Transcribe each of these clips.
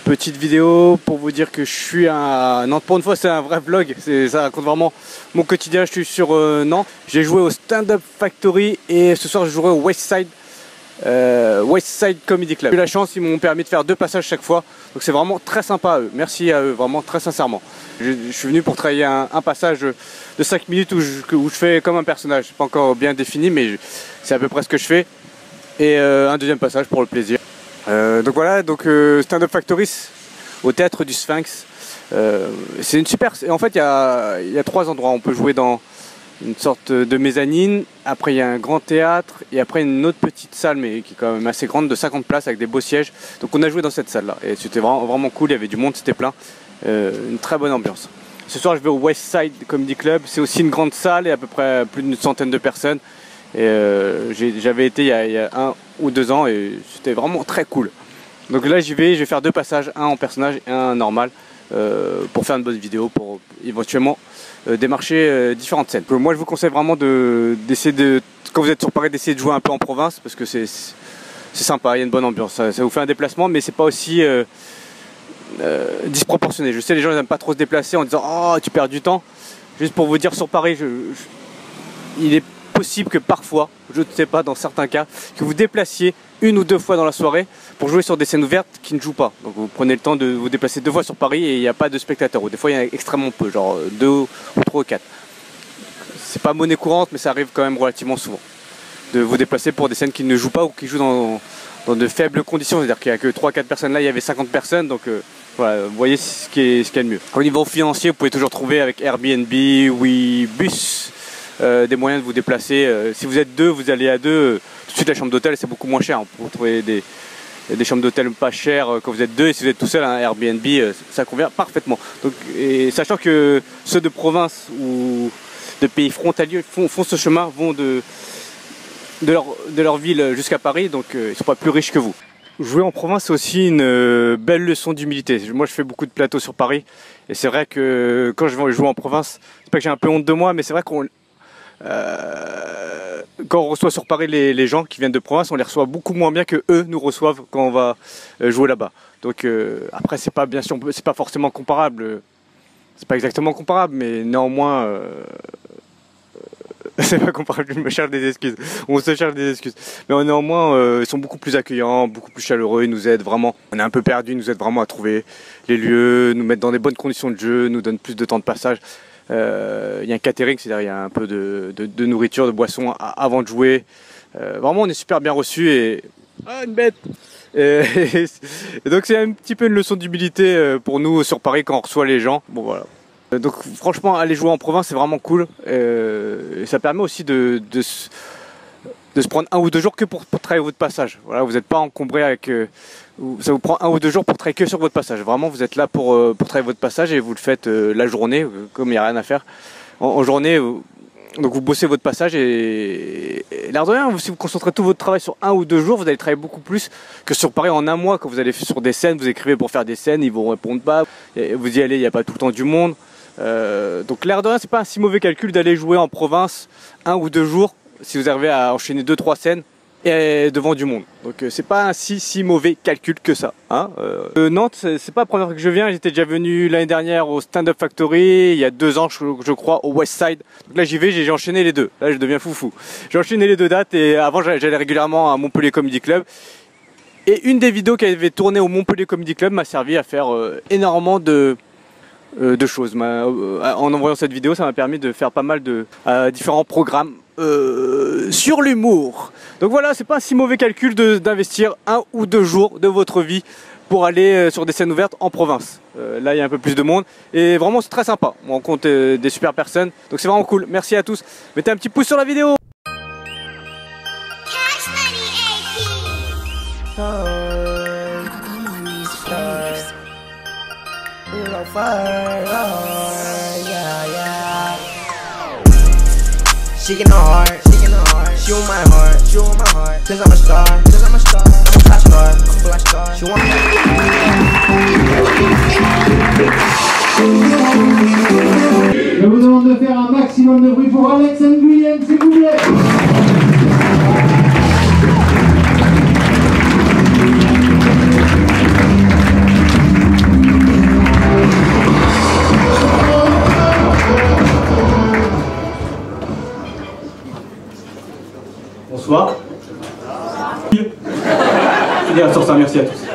Petite vidéo pour vous dire que je suis à Nantes. Pour une fois, c'est un vrai vlog. Ça raconte vraiment mon quotidien. Je suis sur Nantes. J'ai joué au Stand Up Factory et ce soir, je jouerai au Westside Comedy Club. J'ai eu la chance, ils m'ont permis de faire 2 passages chaque fois. Donc c'est vraiment très sympa à eux. Merci à eux, vraiment très sincèrement. Je suis venu pour travailler un passage de 5 minutes où je fais comme un personnage. C'est pas encore bien défini, mais c'est à peu près ce que je fais. Et un deuxième passage pour le plaisir. Donc voilà, Stand Up Factory au théâtre du Sphinx. C'est une super. En fait, il y a 3 endroits. On peut jouer dans une sorte de mezzanine. Après, il y a un grand théâtre. Et après, une autre petite salle, mais qui est quand même assez grande, de 50 places avec des beaux sièges. Donc, on a joué dans cette salle-là. Et c'était vraiment cool. Il y avait du monde, c'était plein. Une très bonne ambiance. Ce soir, je vais au Westside Comedy Club. C'est aussi une grande salle et à peu près plus d'une centaine de personnes. Et j'avais été il y a 1 ou 2 ans et c'était vraiment très cool. Donc là je vais faire 2 passages, un en personnage et un normal pour faire une bonne vidéo, pour éventuellement démarcher différentes scènes. Moi je vous conseille vraiment d'essayer de, quand vous êtes sur Paris, d'essayer de jouer un peu en province parce que c'est sympa, il y a une bonne ambiance. Ça vous fait un déplacement mais c'est pas aussi disproportionné. Je sais les gens n'aiment pas trop se déplacer en disant oh tu perds du temps. Juste pour vous dire, sur Paris il est possible que parfois, je ne sais pas, dans certains cas, que vous déplaciez 1 ou 2 fois dans la soirée pour jouer sur des scènes ouvertes qui ne jouent pas. Donc vous prenez le temps de vous déplacer 2 fois sur Paris et il n'y a pas de spectateurs. Ou des fois il y en a extrêmement peu, genre 2 ou 3 ou 4. C'est pas monnaie courante mais ça arrive quand même relativement souvent. De vous déplacer pour des scènes qui ne jouent pas ou qui jouent dans de faibles conditions. C'est-à-dire qu'il n'y a que 3-4 personnes là, il y avait 50 personnes. Donc voilà, vous voyez ce qu'il y a de mieux. Au niveau financier, vous pouvez toujours trouver avec Airbnb, Webus, des moyens de vous déplacer. Si vous êtes 2, vous allez à 2, tout de suite la chambre d'hôtel c'est beaucoup moins cher. Vous trouvez des chambres d'hôtel pas chères quand vous êtes 2 et si vous êtes tout seul, un Airbnb ça convient parfaitement. Donc, et sachant que ceux de province ou de pays frontaliers font ce chemin, vont de leur ville jusqu'à Paris, donc ils ne sont pas plus riches que vous. Jouer en province c'est aussi une belle leçon d'humilité. Moi je fais beaucoup de plateaux sur Paris et c'est vrai que quand je vais jouer en province, c'est pas que j'ai un peu honte de moi, mais c'est vrai qu'on quand on reçoit sur Paris les gens qui viennent de province, on les reçoit beaucoup moins bien que eux nous reçoivent quand on va jouer là-bas. Donc après c'est pas, bien sûr, c'est pas forcément comparable, c'est pas exactement comparable, mais néanmoins c'est pas comparable. Je me cherche des excuses. On se cherche des excuses. Mais néanmoins ils sont beaucoup plus accueillants, beaucoup plus chaleureux, ils nous aident vraiment. On est un peu perdus, ils nous aident vraiment à trouver les lieux, nous mettre dans des bonnes conditions de jeu, nous donnent plus de temps de passage. Il y a un catering, c'est-à-dire il y a un peu de nourriture, de boissons avant de jouer. Vraiment on est super bien reçus et... Ah une bête et donc c'est un petit peu une leçon d'humilité pour nous sur Paris quand on reçoit les gens. Bon voilà. Donc franchement aller jouer en province c'est vraiment cool et ça permet aussi de se prendre 1 ou 2 jours que pour travailler votre passage. Voilà, vous n'êtes pas encombré avec... ça vous prend 1 ou 2 jours pour travailler que sur votre passage. Vraiment, vous êtes là pour travailler votre passage et vous le faites la journée, comme il n'y a rien à faire. En journée, donc vous bossez votre passage et l'air de rien, si vous concentrez tout votre travail sur 1 ou 2 jours, vous allez travailler beaucoup plus que sur Paris en 1 mois. Quand vous allez sur des scènes, vous écrivez pour faire des scènes, ils vous répondent pas. Vous y allez, il n'y a pas tout le temps du monde. Donc l'air de rien, c'est pas un si mauvais calcul d'aller jouer en province 1 ou 2 jours. Si vous arrivez à enchaîner 2-3 scènes et devant du monde. Donc c'est pas un si mauvais calcul que ça. Hein. Nantes, c'est pas la première fois que je viens. J'étais déjà venu l'année dernière au Stand Up Factory, il y a 2 ans je crois, au Westside. Donc là j'y vais, j'ai enchaîné les 2. Là je deviens foufou. J'ai enchaîné les 2 dates et avant j'allais régulièrement à Montpellier Comedy Club. Et une des vidéos qui avait tourné au Montpellier Comedy Club m'a servi à faire énormément de choses. En envoyant cette vidéo, ça m'a permis de faire pas mal de différents programmes sur l'humour. Donc voilà, c'est pas un si mauvais calcul d'investir 1 ou 2 jours de votre vie pour aller sur des scènes ouvertes en province. Là il y a un peu plus de monde et vraiment c'est très sympa. On rencontre des super personnes, donc c'est vraiment cool. Merci à tous. Mettez un petit pouce sur la vidéo. She in the heart, she on my heart, cause I'm a star, I'm a flash star, she want me. Je vous demande de faire un maximum de bruit pour Alex Nguyen, s'il vous plaît. ça, merci à tous.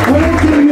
On continue,